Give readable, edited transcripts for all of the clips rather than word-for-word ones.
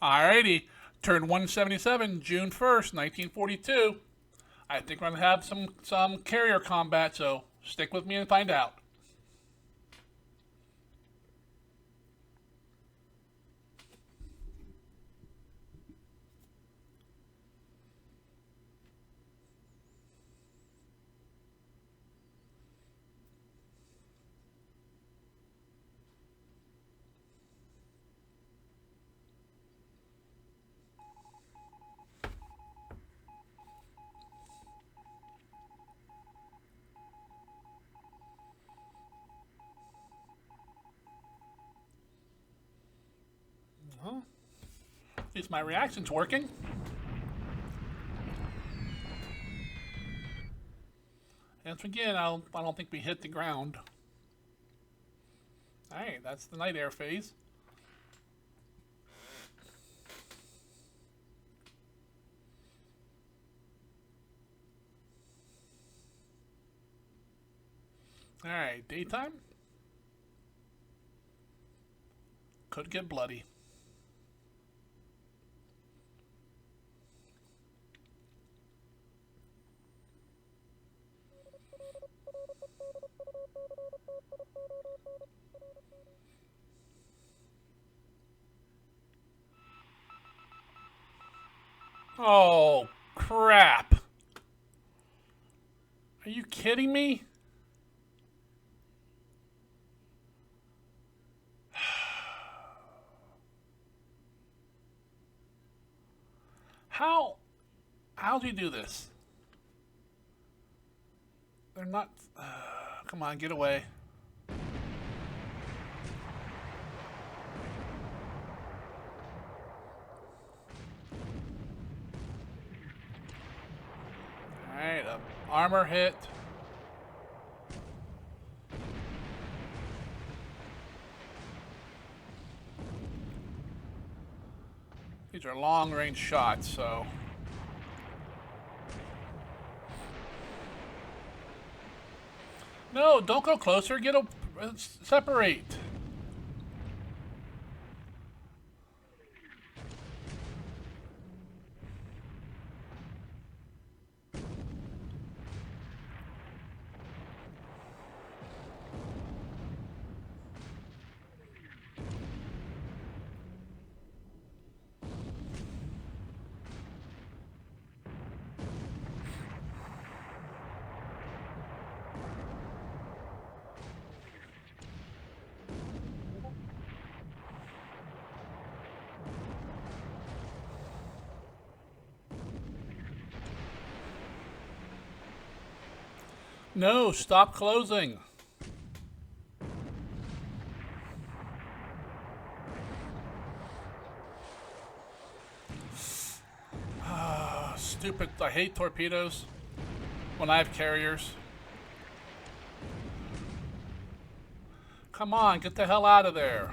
Alrighty, turn 177, June 1st, 1942. I think we're gonna have some carrier combat, so stick with me and find out. Well, at least my reaction's working. Once again, I don't think we hit the ground. Alright, that's the night air phase. Alright, daytime. Could get bloody. Oh, crap. Are you kidding me? How'd you do this? They're not... come on, get away. Alright, armor hit. These are long-range shots, so... No, don't go closer. Separate. No, stop closing. Stupid. I hate torpedoes when I have carriers. Come on, get the hell out of there.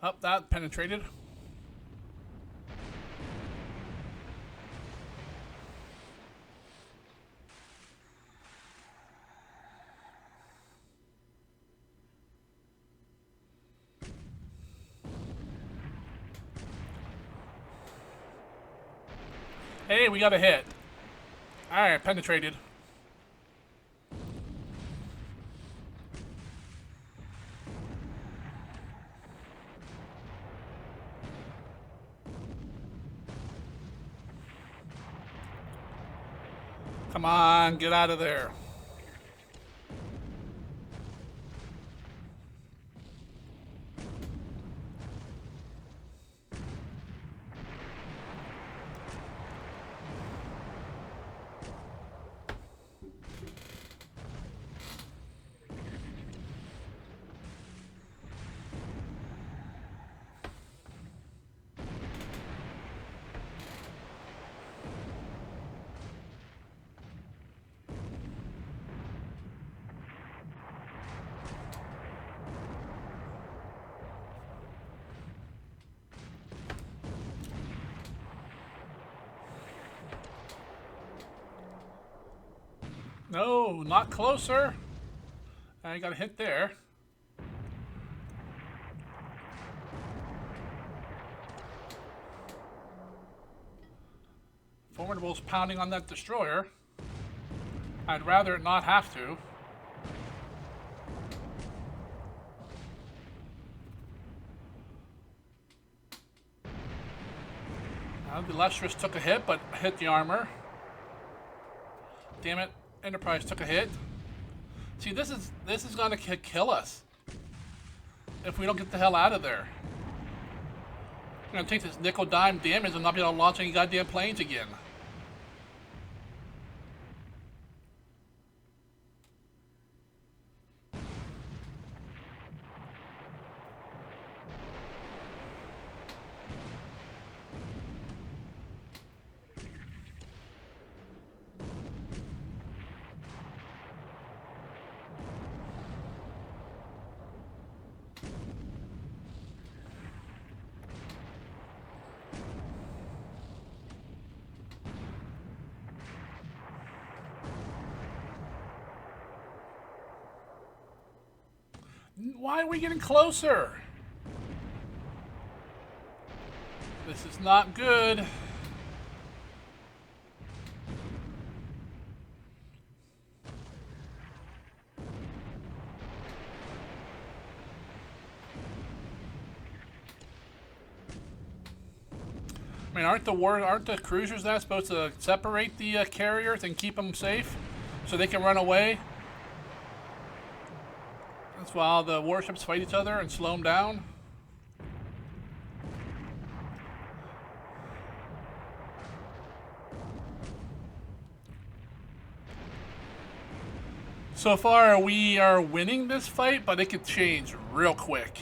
Oh, that penetrated. Hey, we got a hit. Alright, penetrated. Come on, get out of there. No, not closer. I got a hit there. Formidable's pounding on that destroyer. I'd rather it not have to. The Lustrous took a hit, but hit the armor. Damn it, Enterprise took a hit. See, this is gonna kill us if we don't get the hell out of there. We're gonna take this nickel dime damage and not be able to launch any goddamn planes again. Why are we getting closer? This is not good. I mean, aren't the cruisers that supposed to separate the carriers and keep them safe so they can run away? That's while the warships fight each other and slow them down. So far, we are winning this fight, but it could change real quick.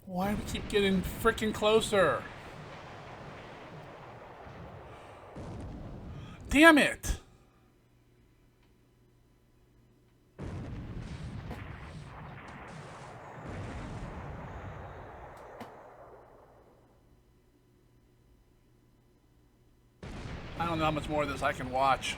Why do we keep getting freaking closer? Damn it! I don't know how much more of this I can watch.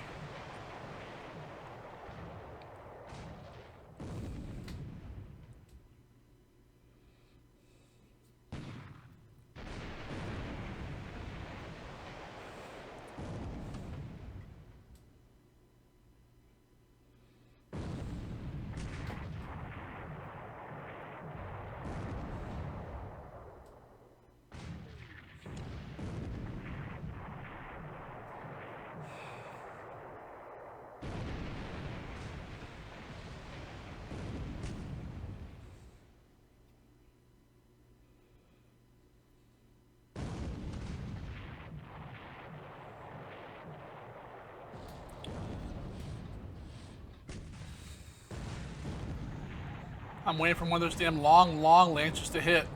I'm waiting for one of those damn long lancers to hit.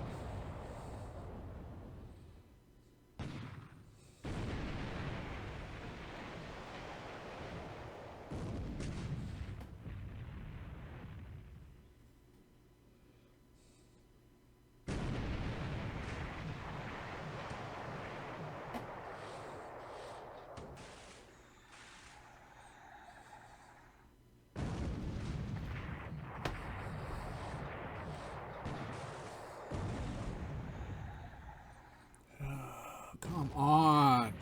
Come on.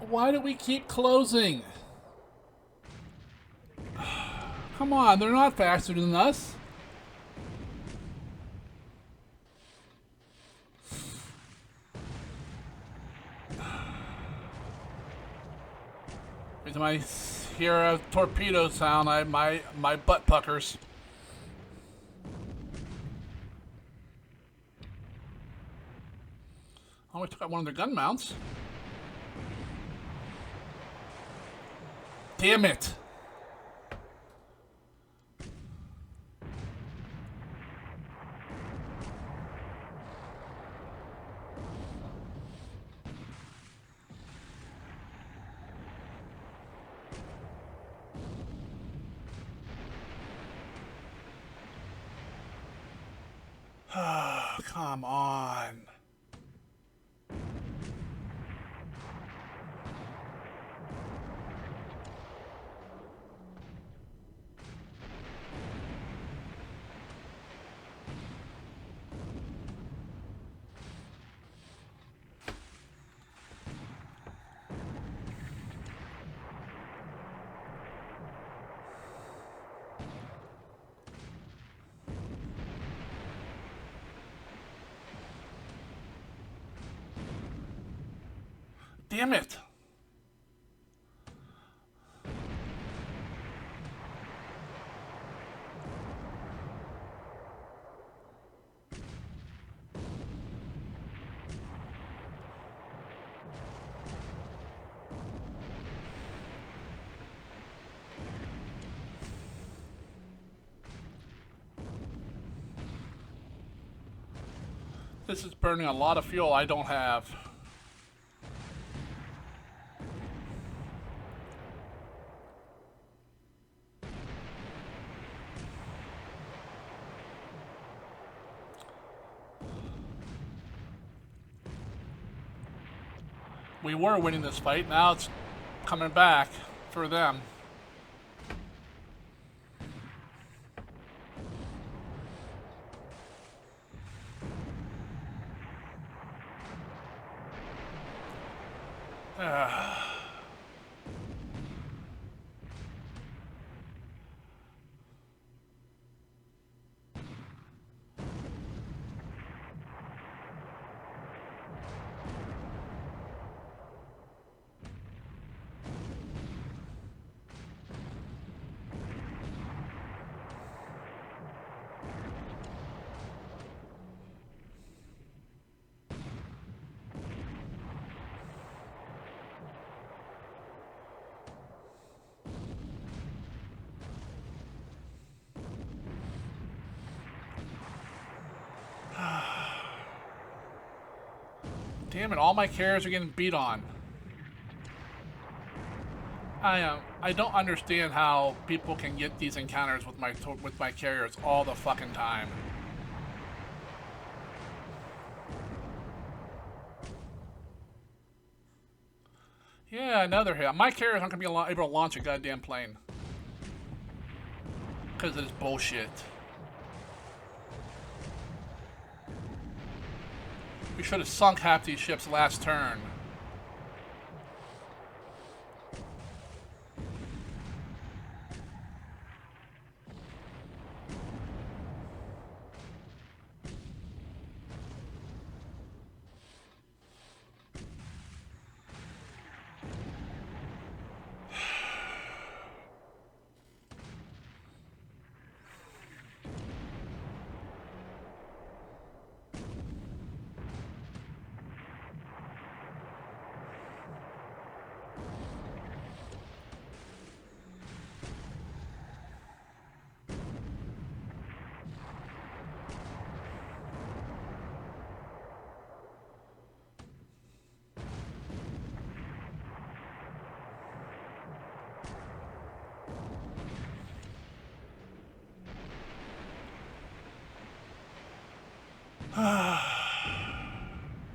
Why do we keep closing? Come on, they're not faster than us. Every time I hear a torpedo sound, my butt puckers. Oh, we took out one of their gun mounts. Damn it! Come on. Damn it! This is burning a lot of fuel I don't have. We were winning this fight, now it's coming back for them. Damn it, all my carriers are getting beat on. I don't understand how people can get these encounters with my carriers all the fucking time. Yeah, another hit. My carriers aren't gonna be able to launch a goddamn plane. Because of this bullshit. We should have sunk half these ships last turn.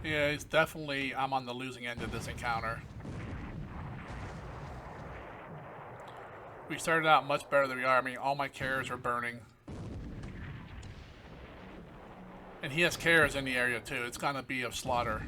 Yeah, it's definitely, I'm on the losing end of this encounter. We started out much better than we are. I mean, all my carriers are burning. And he has carriers in the area too. It's gonna be a slaughter.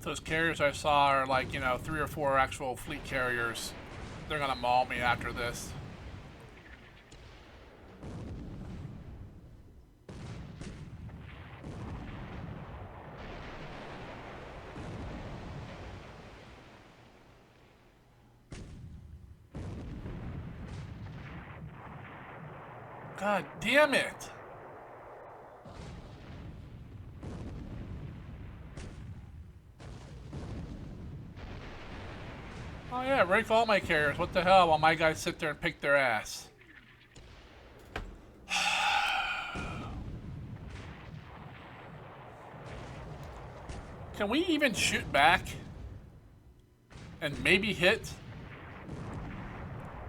Those carriers I saw are like, you know, 3 or 4 actual fleet carriers. They're gonna maul me after this. God damn it! Oh yeah, rank all my carriers. What the hell while my guys sit there and pick their ass? Can we even shoot back? And maybe hit?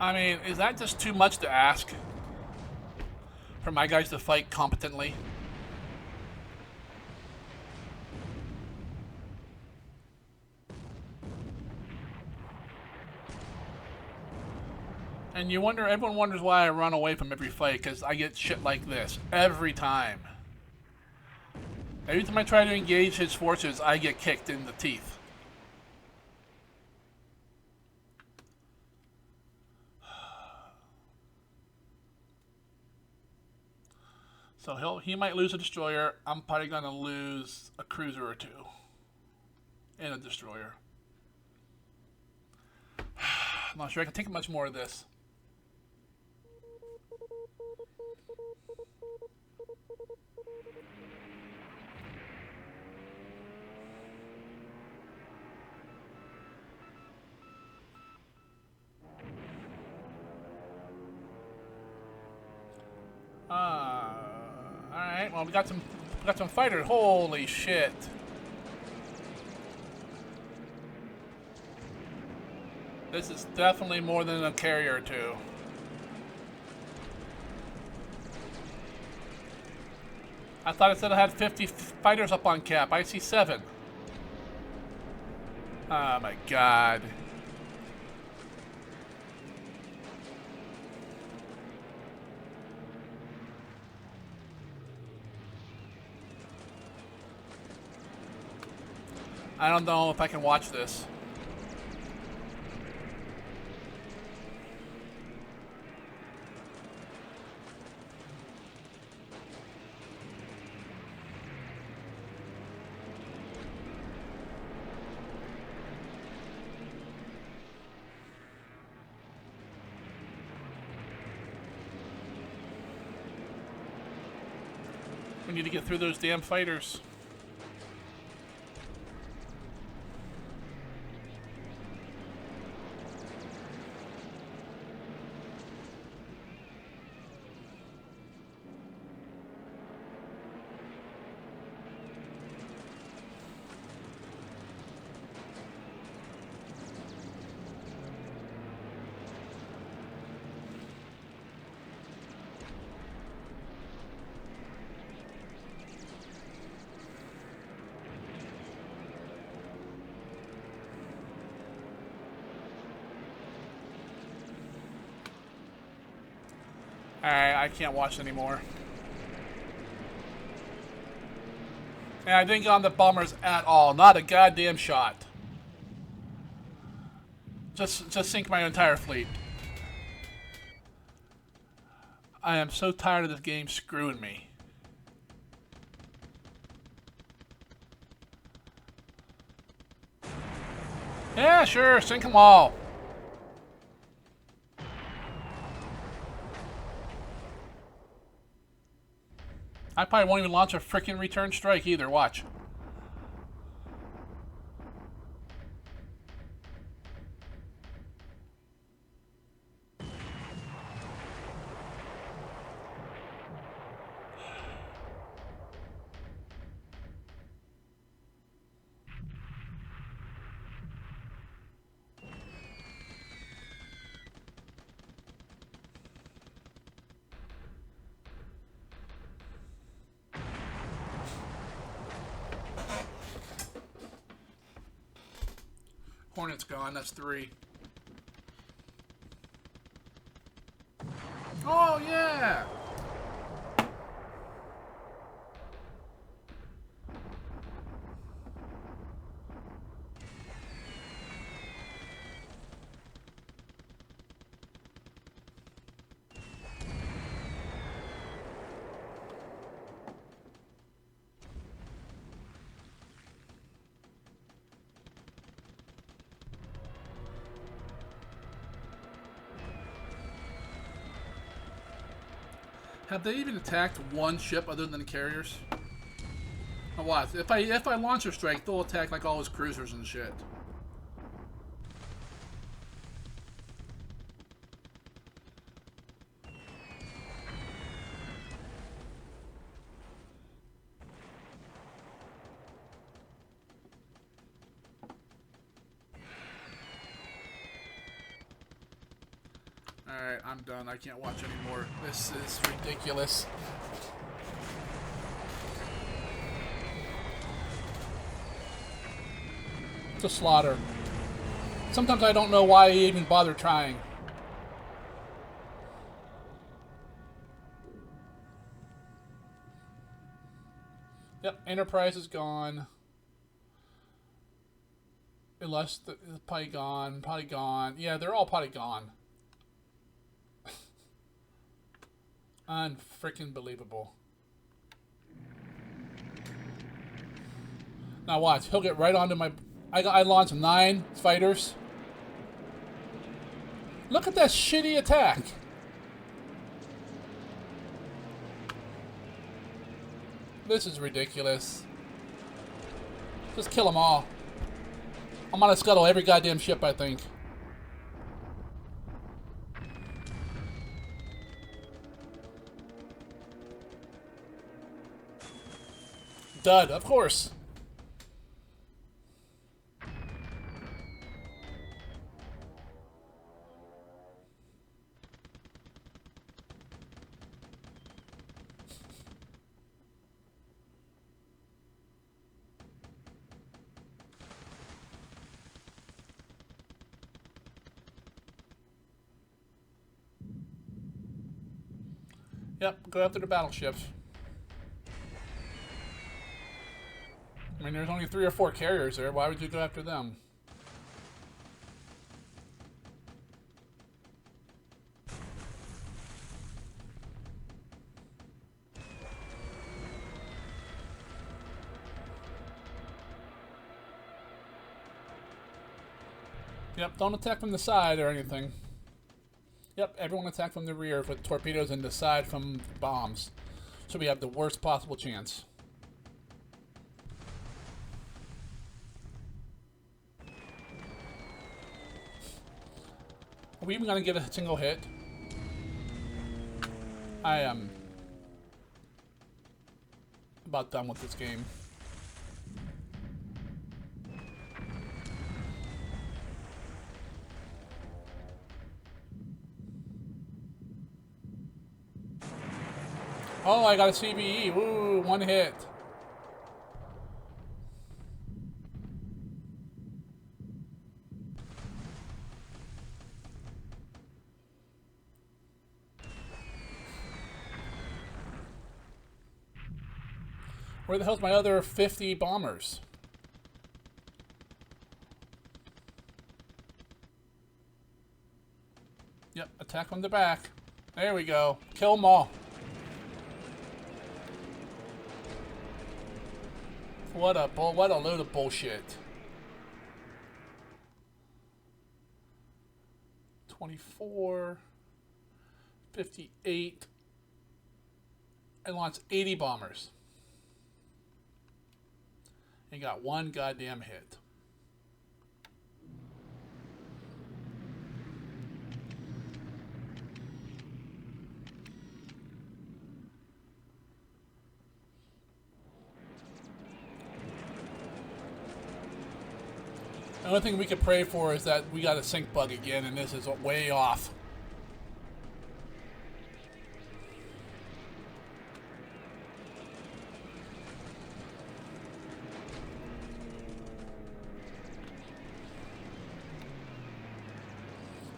I mean, is that just too much to ask? For my guys to fight competently? And you wonder, everyone wonders why I run away from every fight, because I get shit like this every time. Every time I try to engage his forces, I get kicked in the teeth. So he might lose a destroyer. I'm probably going to lose a cruiser or 2. And a destroyer. I'm not sure I can take much more of this. Alright, well we got some fighters. Holy shit. This is definitely more than a carrier or 2. I thought it said I had 50 fighters up on cap. I see 7. Oh my god. I don't know if I can watch this. We need to get through those damn fighters. Alright, I can't watch anymore. And I didn't get on the bombers at all. Not a goddamn shot. Just sink my entire fleet. I am so tired of this game screwing me. Yeah, sure, sink them all. I probably won't even launch a freaking return strike either, watch. Hornet's gone, that's 3. Oh, yeah! Have they even attacked one ship other than the carriers? Now watch. If I launch a strike, they'll attack like all his cruisers and shit. Alright, I'm done. I can't watch anymore. This is ridiculous. It's a slaughter. Sometimes I don't know why I even bother trying. Yep, Enterprise is gone. Unless the probably gone. Yeah, they're all probably gone. Unfreaking believable. Now watch, he'll get right onto my... I launched 9 fighters. Look at that shitty attack. This is ridiculous. Just kill them all. I'm gonna scuttle every goddamn ship, I think. Dud, of course. Yep, go after the battleships. I mean, there's only 3 or 4 carriers there. Why would you go after them? Yep, don't attack from the side or anything. Yep, everyone attack from the rear with torpedoes and the side from bombs. So we have the worst possible chance. Are we even going to get a single hit? I am about done with this game. Oh, I got a CVE. Woo, 1 hit. Where the hell's my other 50 bombers? Yep, attack from the back. There we go. Kill them all. What a load of bullshit. 24, 58. I launched 80 bombers. And got 1 goddamn hit. The only thing we could pray for is that we got a sync bug again, and this is way off.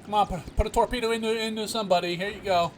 Come on, put a torpedo into somebody. Here you go.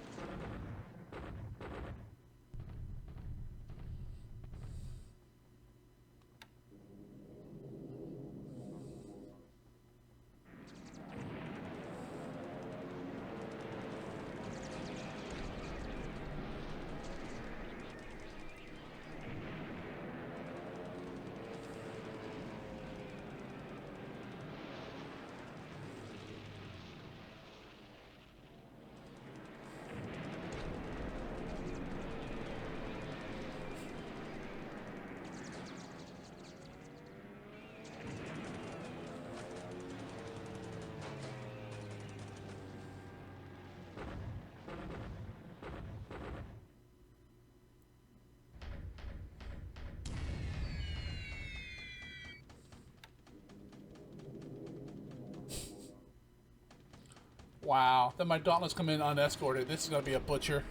Wow. Then my Dauntless come in unescorted. This is going to be a butcher.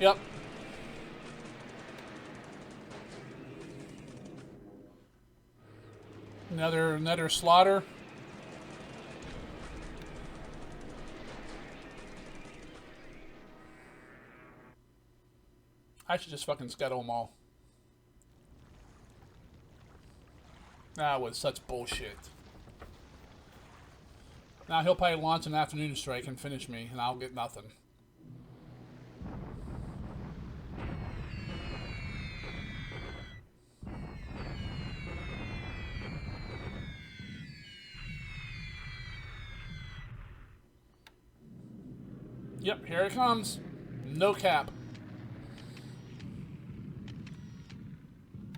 Yep. Another slaughter. I should just fucking scuttle them all. That was such bullshit. Now he'll probably launch an afternoon strike and finish me, and I'll get nothing. Yep, here it comes. No cap.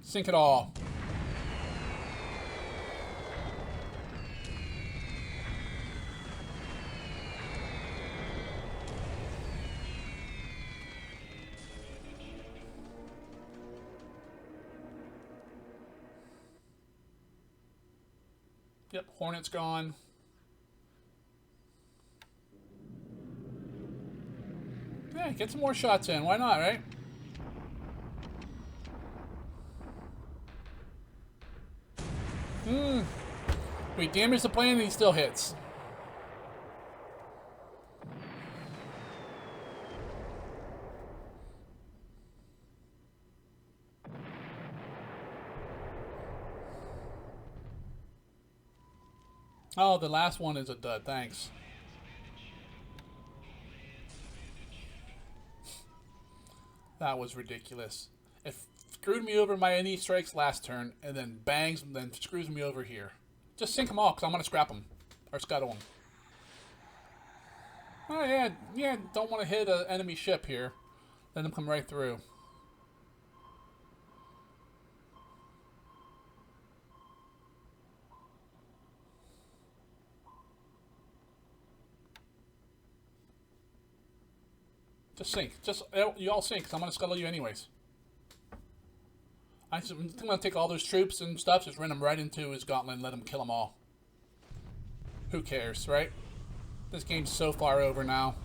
Sink it all. Yep, Hornet's gone. Yeah, get some more shots in. Why not, right? We damage the plane and he still hits. Oh, the last one is a dud. Thanks. That was ridiculous. It screwed me over my NE strikes last turn, and then bangs, and then screws me over here. Just sink them all, because I'm going to scrap them. Or scuttle them. Oh, yeah, don't want to hit an enemy ship here. Let them come right through. Just sink. You all sink, because I'm going to scuttle you anyways. I'm going to take all those troops and stuff, just run them right into his gauntlet and let him kill them all. Who cares, right? This game's so far over now.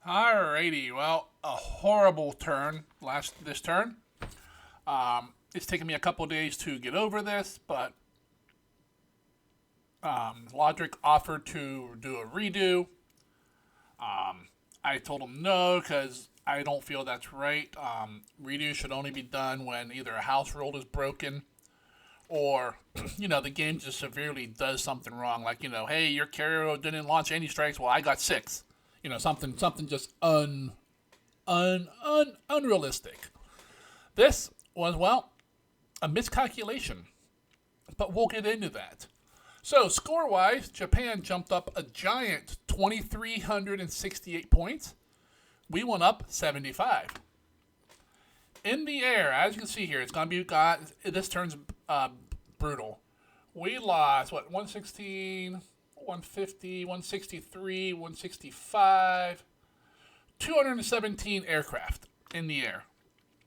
Alrighty, well, a horrible turn this turn. It's taken me a couple days to get over this, but Lodrik offered to do a redo. I told him no, because I don't feel that's right. Redo should only be done when either a house rule is broken or, the game just severely does something wrong. Like, hey, your carrier didn't launch any strikes, well, I got 6. Something just unrealistic. This was, well, a miscalculation, but we'll get into that. So, score-wise, Japan jumped up a giant 2,368 points. We went up 75. In the air, as you can see here, it's going to be, this turn's brutal. We lost, 116, 150, 163, 165, 217 aircraft in the air.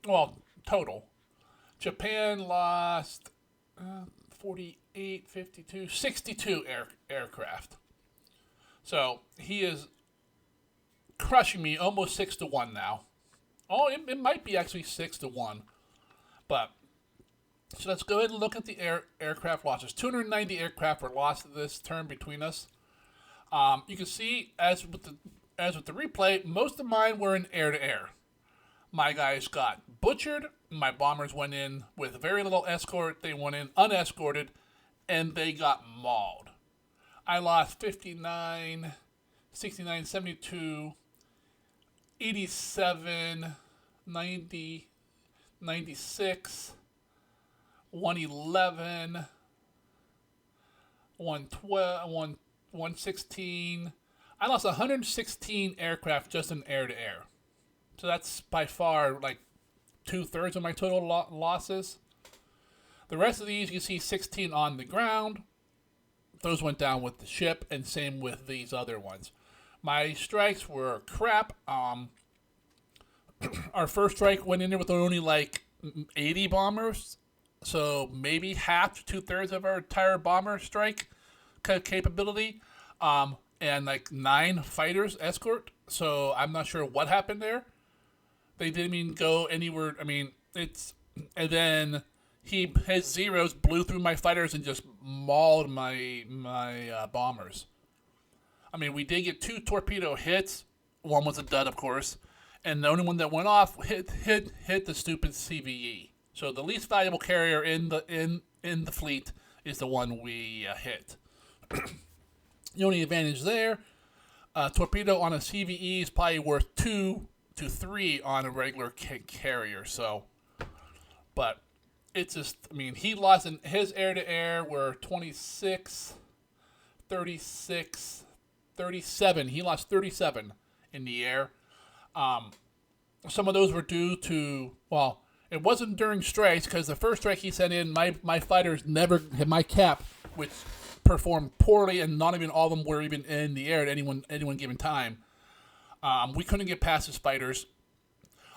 Well, total. Japan lost 48, 52, 62 aircraft. So he is crushing me almost 6-1 now. Oh, it might be actually 6-1. But, so let's go ahead and look at the aircraft losses. 290 aircraft were lost this turn between us. You can see, as with the replay, most of mine were in air-to-air. My guys got butchered. My bombers went in with very little escort. They went in unescorted, and they got mauled. I lost 59, 69, 72, 87, 90, 96, 111, 112, 116. I lost 116 aircraft just in air-to-air. So that's by far like 2/3 of my total losses. The rest of these, you see 16 on the ground. Those went down with the ship, and same with these other ones. My strikes were crap. Our first strike went in there with only like 80 bombers. So maybe half to 2/3 of our entire bomber strike capability. And like 9 fighters escort. So I'm not sure what happened there. They didn't even go anywhere. I mean, and then his zeros blew through my fighters and just mauled my bombers. I mean, we did get 2 torpedo hits. One was a dud, of course, and the only one that went off hit the stupid CVE. So the least valuable carrier in the fleet is the one we hit. The only advantage there, torpedo on a CVE is probably worth 2 to 3 on a regular carrier. So, but it's just, I mean, he lost in his air-to-air were 26, 36, 37. He lost 37 in the air. Some of those were due to, well, it wasn't during strikes, because the first strike he sent in, my fighters never hit my cap, which performed poorly, and not even all of them were even in the air at any one given time. We couldn't get past his fighters.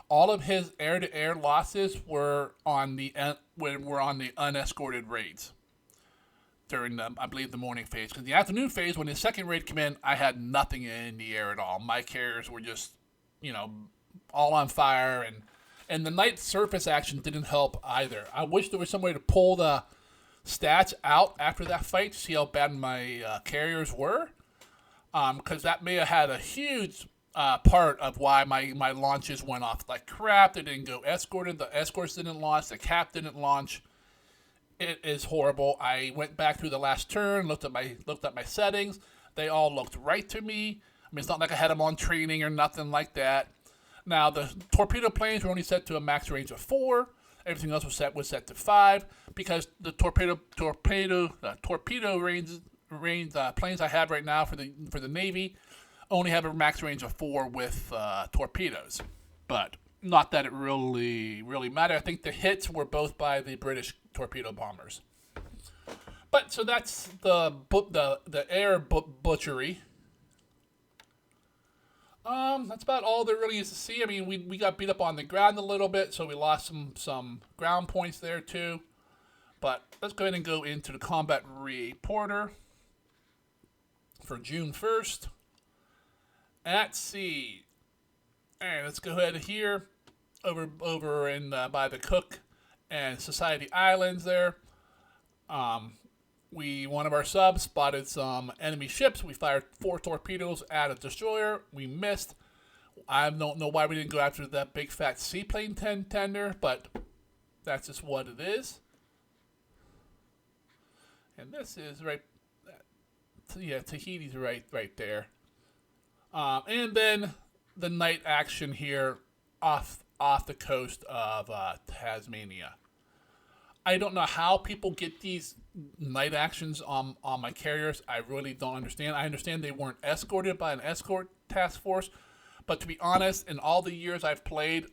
All of his air-to-air losses were on the unescorted raids during I believe the morning phase. Because the afternoon phase, when his second raid came in, I had nothing in the air at all. My carriers were just, all on fire, and the night surface action didn't help either. I wish there was some way to pull the stats out after that fight to see how bad my carriers were, because that may have had a huge part of why my launches went off like crap. They didn't go escorted. The escorts didn't launch. The cap didn't launch. It is horrible. I went back through the last turn, looked at my settings. They all looked right to me. I mean, it's not like I had them on training or nothing like that. Now, the torpedo planes were only set to a max range of 4. Everything else was set to 5, because the torpedo range planes I have right now for the Navy only have a max range of 4 with torpedoes. But not that it really mattered. I think the hits were both by the British torpedo bombers. But so that's the air butchery. That's about all there really is to see. I mean, we got beat up on the ground a little bit, so we lost some ground points there too. But let's go ahead and go into the combat reporter for June 1st. At sea. And let's go ahead here over in by the Cook and Society Islands there. One of our subs spotted some enemy ships. We fired 4 torpedoes at a destroyer. We missed. I don't know why we didn't go after that big fat seaplane tender, but that's just what it is. And this is right, Tahiti's right there. And then the night action here off the coast of Tasmania. I don't know how people get these night actions on my carriers. I really don't understand. I understand they weren't escorted by an escort task force, but to be honest, in all the years I've played,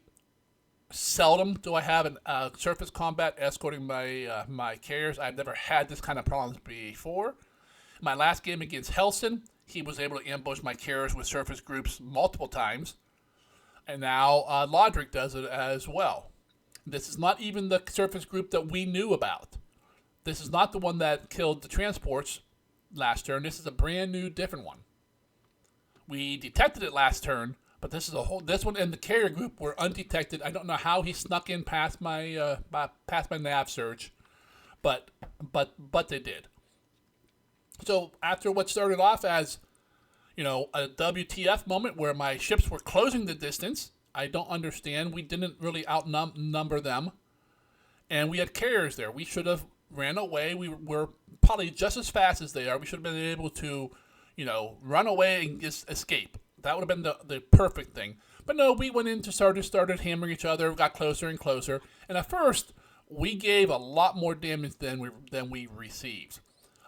seldom do I have a surface combat escorting my carriers. I've never had this kind of problems before. My last game against Helson, he was able to ambush my carriers with surface groups multiple times. And now Lodrik does it as well. This is not even the surface group that we knew about. This is not the one that killed the transports last turn. This is a brand new, different one. We detected it last turn, but this one and the carrier group were undetected. I don't know how he snuck in past my nav search, but they did. So after what started off as, a WTF moment where my ships were closing the distance, I don't understand. We didn't really outnumber them, and we had carriers there. We should have ran away. We were probably just as fast as they are. We should have been able to, run away and just escape. That would have been the perfect thing. But no, we went into started hammering each other, got closer and closer. And at first, we gave a lot more damage than we received.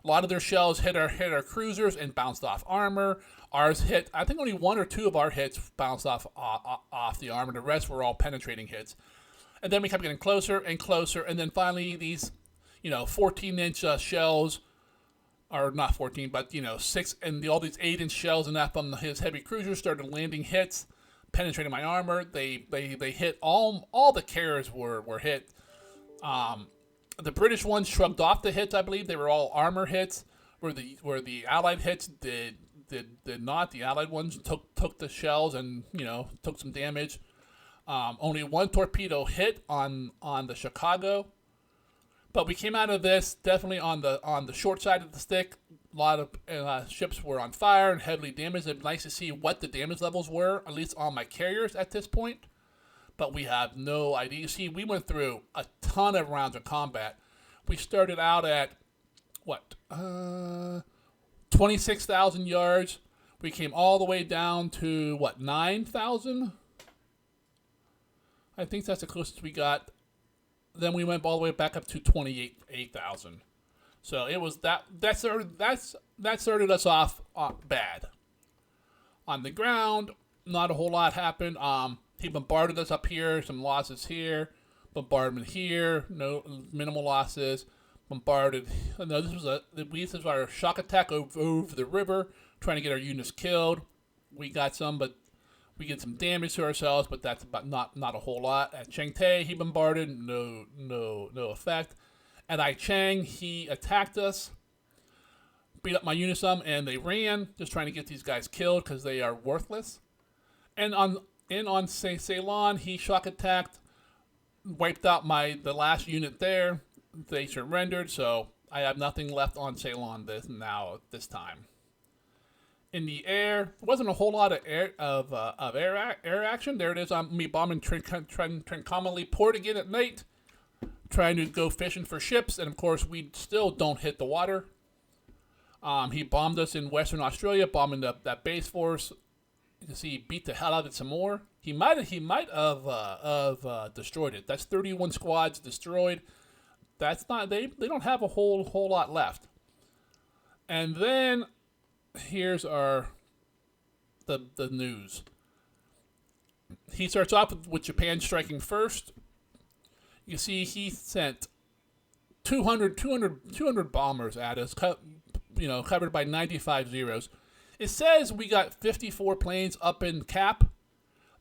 A lot of their shells hit our cruisers and bounced off armor. Ours hit, I think only one or two of our hits bounced off the armor. The rest were all penetrating hits. And then we kept getting closer and closer. And then finally, these 14-inch shells, or not 14, but 6, and all these 8-inch shells and that from his heavy cruisers started landing hits, penetrating my armor. They hit all the carriers were hit. The British ones shrugged off the hits. I believe they were all armor hits. Where the Allied hits did not. The Allied ones took the shells and took some damage. Only one torpedo hit on the Chicago. But we came out of this definitely on the short side of the stick. A lot of ships were on fire and heavily damaged. It'd be nice to see what the damage levels were, at least on my carriers at this point. But we have no idea. You see, we went through a ton of rounds of combat. We started out at, 26,000 yards. We came all the way down to, 9,000? I think that's the closest we got. Then we went all the way back up to 28,000. So it was that started us off bad. On the ground, not a whole lot happened. He bombarded us up here, some losses here, bombardment here, no minimal losses. Bombarded. No, this was our shock attack over the river, trying to get our units killed. We got some, but we did some damage to ourselves, but that's about not a whole lot. At Chengte, he bombarded, no effect. At Aichang, he attacked us, beat up my units some, and they ran, just trying to get these guys killed because they are worthless. And on Ceylon, he shock attacked, wiped out the last unit there. They surrendered, so I have nothing left on Ceylon this time. In the air, there wasn't a whole lot of air action. There it is. Me bombing Trincomalee Port again at night, trying to go fishing for ships, and of course we still don't hit the water. He bombed us in Western Australia, bombing that base force. You can see he beat the hell out of it some more. He might have destroyed it. That's 31 squads destroyed. That's not they don't have a whole lot left. And then here's the news. He starts off with Japan striking first. You see he sent 200 bombers at us, covered by 95 zeros. It says we got 54 planes up in cap.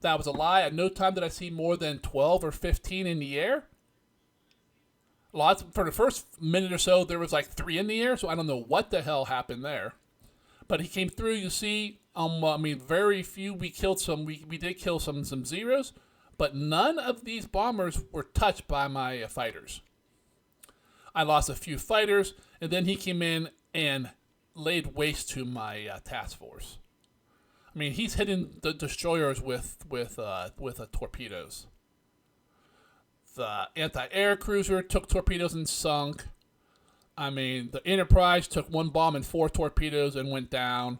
That was a lie. At no time did I see more than 12 or 15 in the air. For the first minute or so, there was like 3 in the air, so I don't know what the hell happened there. But he came through, you see, very few. We killed some, we did kill some zeros, but none of these bombers were touched by my fighters. I lost a few fighters, and then he came in and laid waste to my task force. He's hitting the destroyers with torpedoes. The anti-air cruiser took torpedoes and sunk. The Enterprise took 1 bomb and 4 torpedoes and went down.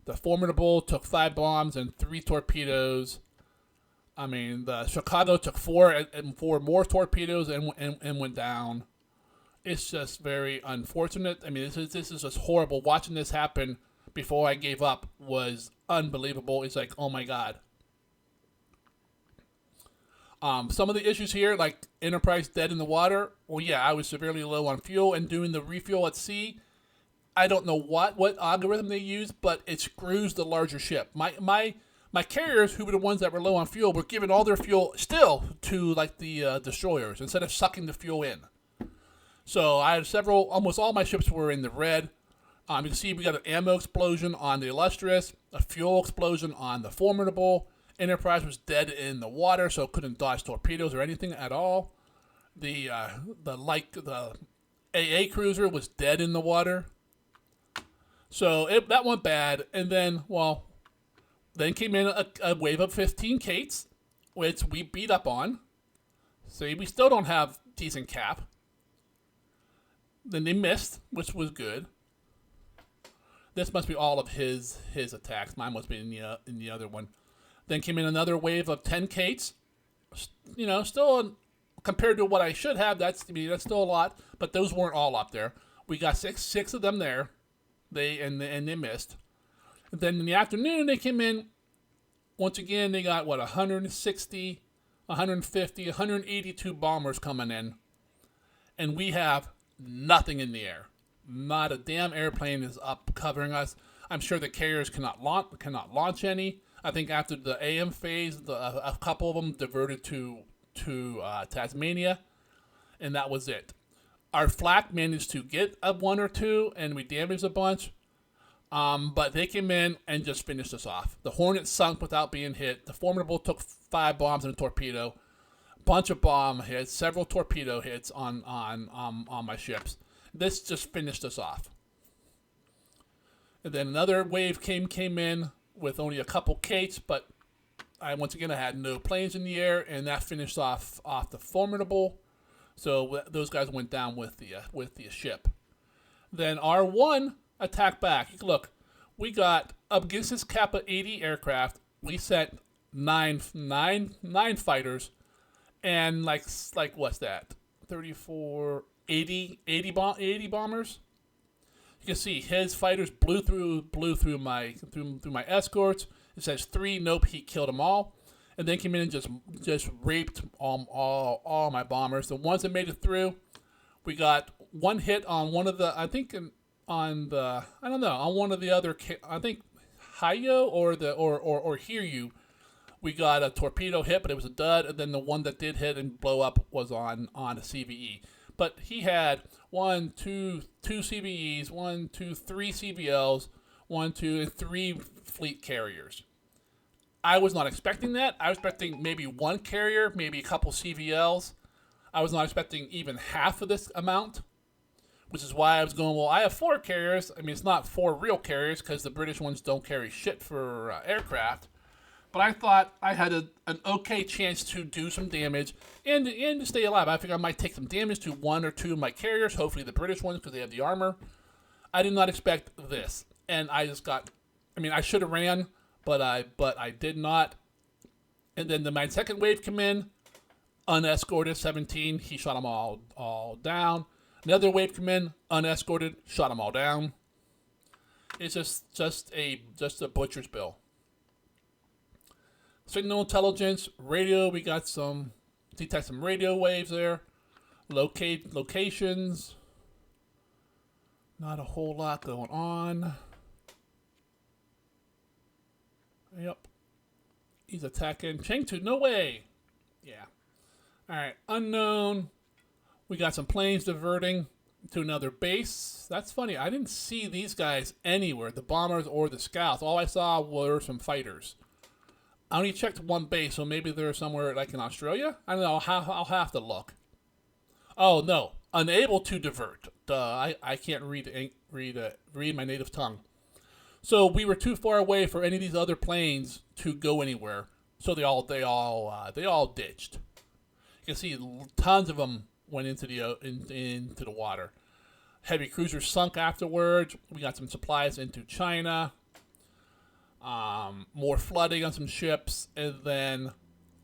The Formidable took 5 bombs and 3 torpedoes. The Chicago took 4 and 4 more torpedoes and went down. It's just very unfortunate. This is just horrible. Watching this happen before I gave up was unbelievable. It's like, oh my God. Some of the issues here, like Enterprise dead in the water. Well, yeah, I was severely low on fuel, and doing the refuel at sea, I don't know what algorithm they use, but it screws the larger ship. My carriers, who were the ones that were low on fuel, were giving all their fuel still to like the destroyers instead of sucking the fuel in. So I had almost all my ships were in the red. You can see we got an ammo explosion on the Illustrious, a fuel explosion on the Formidable. Enterprise was dead in the water, so it couldn't dodge torpedoes or anything at all. The AA cruiser was dead in the water. So that went bad, and then then came in a wave of 15 Kates, which we beat up on. So we still don't have decent cap. Then they missed, which was good. This must be all of his attacks. Mine must be in the other one. Then came in another wave of 10 Kates. Still compared to what I should have, that's still a lot. But those weren't all up there. We got six of them there. They missed. And then in the afternoon, they came in. Once again, they got 160, 150, 182 bombers coming in, and we have nothing in the air. Not a damn airplane is up covering us. I'm sure the carriers cannot launch any. I think after the AM phase, a couple of them diverted to Tasmania, and that was it. Our flak managed to get a one or two, and we damaged a bunch. But they came in and just finished us off. The Hornet sunk without being hit. The Formidable took 5 bombs and a torpedo. Bunch of bomb hits, several torpedo hits on my ships. This just finished us off. And then another wave came in with only a couple Kates, but once again I had no planes in the air, and that finished off the Formidable. So those guys went down with the ship. Then R1 attacked back. Look, we got up against this Kappa 80 aircraft. We sent nine fighters, and like what's that? 34, 80 bombers. You can see his fighters blew through my escorts. It says 3. Nope, he killed them all. And then came in and just raped all my bombers. The ones that made it through, we got one hit on one of the, on one of the other, I think Hayo or Hiryu, we got a torpedo hit, but it was a dud. And then the one that did hit and blow up was on a CVE. But he had 2 CVEs, 3 CVLs, 2 and 3 fleet carriers. I was not expecting that. I was expecting maybe 1 carrier, maybe a couple CVLs. I was not expecting even half of this amount, which is why I was going, well, I have 4 carriers. I mean, it's not 4 real carriers because the British ones don't carry shit for aircraft. But I thought I had an okay chance to do some damage and to stay alive. I figured I might take some damage to 1 or 2 of my carriers, hopefully the British ones because they have the armor. I did not expect this. And I just got, I should have ran, but I did not. And then my second wave came in, unescorted, 17. He shot them all down. Another wave came in, unescorted, shot them all down. It's just a butcher's bill. Signal intelligence, radio, we got detect some radio waves there. Locate locations. Not a whole lot going on. Yep. He's attacking. Chengtu, no way. Yeah. Alright, unknown. We got some planes diverting to another base. That's funny. I didn't see these guys anywhere, the bombers or the scouts. All I saw were some fighters. I only checked 1 base, so maybe they're somewhere like in Australia? I don't know. I'll have to look. Oh, no. Unable to divert. Duh. I can't read my native tongue. So we were too far away for any of these other planes to go anywhere. So they all ditched. You can see tons of them went into the water. Heavy cruisers sunk afterwards. We got some supplies into China. More flooding on some ships, and then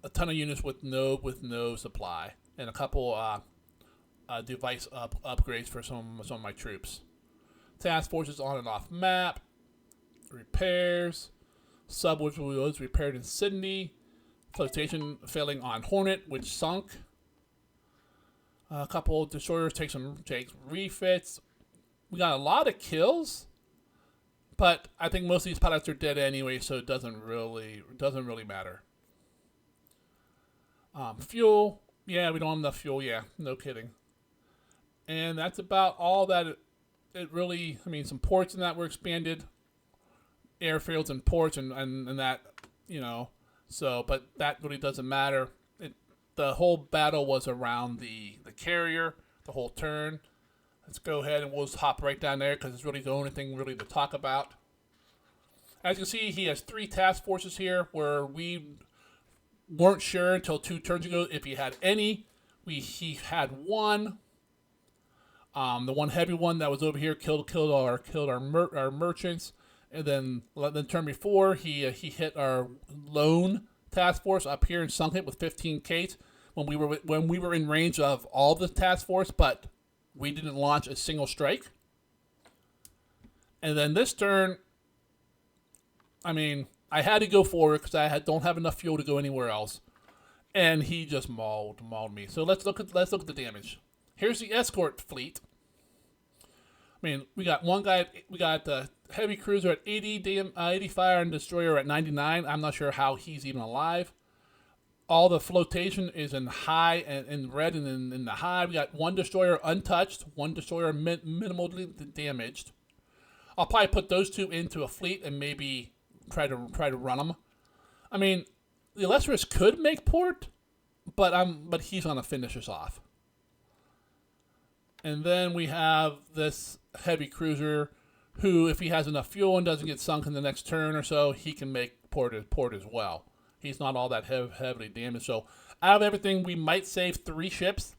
a ton of units with no supply, and a couple device upgrades for some of my troops. Task forces on and off map. Repairs. Sub which was repaired in Sydney. Flotation failing on Hornet, which sunk. A couple destroyers take refits. we got a lot of kills, but I think most of these pilots are dead anyway, so it doesn't really matter. Fuel, yeah, we don't have enough fuel. Yeah, no kidding. And that's about all that it really. I mean, some ports in that were expanded, airfields and ports and that, you know. So, but that really doesn't matter. The whole battle was around the carrier, the whole turn. Let's go ahead and we'll just hop right down there because it's really the only thing really to talk about. As you can see, he has 3 task forces here where we weren't sure until 2 turns ago if he had any. He had one. The one heavy one that was over here killed our merchants, and then the turn before he hit our lone task force up here and sunk it with 15 Ks when we were in range of all the task force, but we didn't launch a single strike. And then this turn, I mean, I had to go forward because I don't have enough fuel to go anywhere else, and he just mauled me. So let's look at the damage. Here's the escort fleet. I mean, we got one guy. We got the heavy cruiser at 80 fire and destroyer at 99. I'm not sure how he's even alive. All the flotation is in high and in red and in the high. We got one destroyer untouched, one destroyer minimally damaged. I'll probably put those 2 into a fleet and maybe try to run them. I mean, the Illustrious could make port, but he's gonna finish us off. And then we have this heavy cruiser who, if he has enough fuel and doesn't get sunk in the next turn or so, he can make port as well. He's not all that heavily damaged. So out of everything, we might save 3 ships.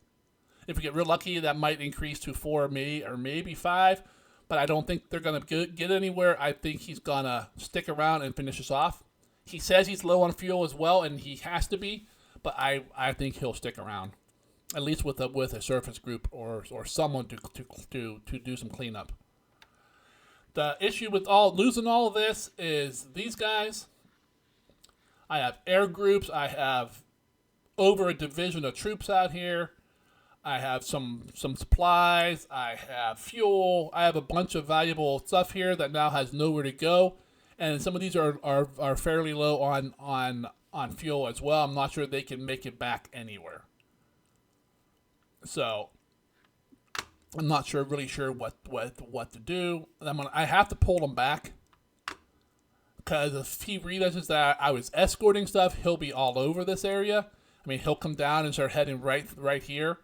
If we get real lucky, that might increase to 4 or maybe 5. But I don't think they're going to get anywhere. I think he's going to stick around and finish us off. He says he's low on fuel as well, and he has to be. But I think he'll stick around, at least with a surface group or someone to do some cleanup. The issue with losing all of this is these guys. I have air groups. I have over a division of troops out here. I have some supplies. I have fuel. I have a bunch of valuable stuff here that now has nowhere to go. And some of these are fairly low on fuel as well. I'm not sure they can make it back anywhere. So I'm not really sure what to do. I have to pull them back. Because if he realizes that I was escorting stuff, he'll be all over this area. I mean, he'll come down and start heading right here.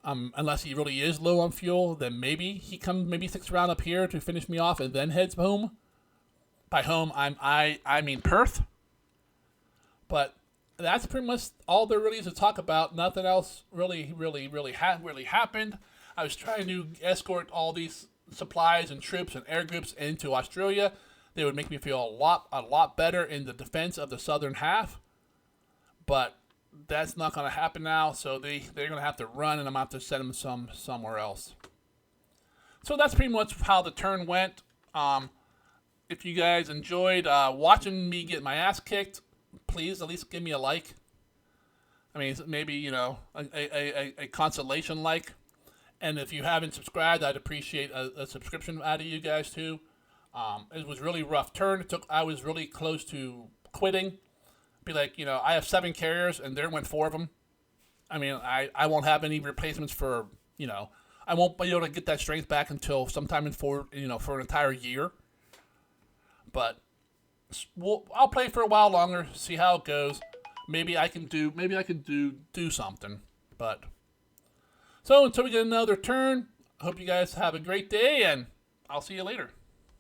Unless he really is low on fuel, then maybe he sticks around up here to finish me off and then heads home. By home, I mean Perth. But that's pretty much all there really is to talk about. Nothing else really happened. I was trying to escort all these supplies and troops and air groups into Australia. They would make me feel a lot better in the defense of the southern half. But that's not going to happen now, so they're going to have to run, and I'm going to have to send them somewhere else. So that's pretty much how the turn went. If you guys enjoyed watching me get my ass kicked, please at least give me a like. I mean, maybe, a consolation like. And if you haven't subscribed, I'd appreciate a subscription out of you guys too. It was really rough turn. I was really close to quitting. Be like, I have 7 carriers and there went 4 of them. I mean, I won't have any replacements for, I won't be able to get that strength back until sometime for an entire year. But I'll play for a while longer, see how it goes. Maybe I can do something. But so until we get another turn, I hope you guys have a great day, and I'll see you later.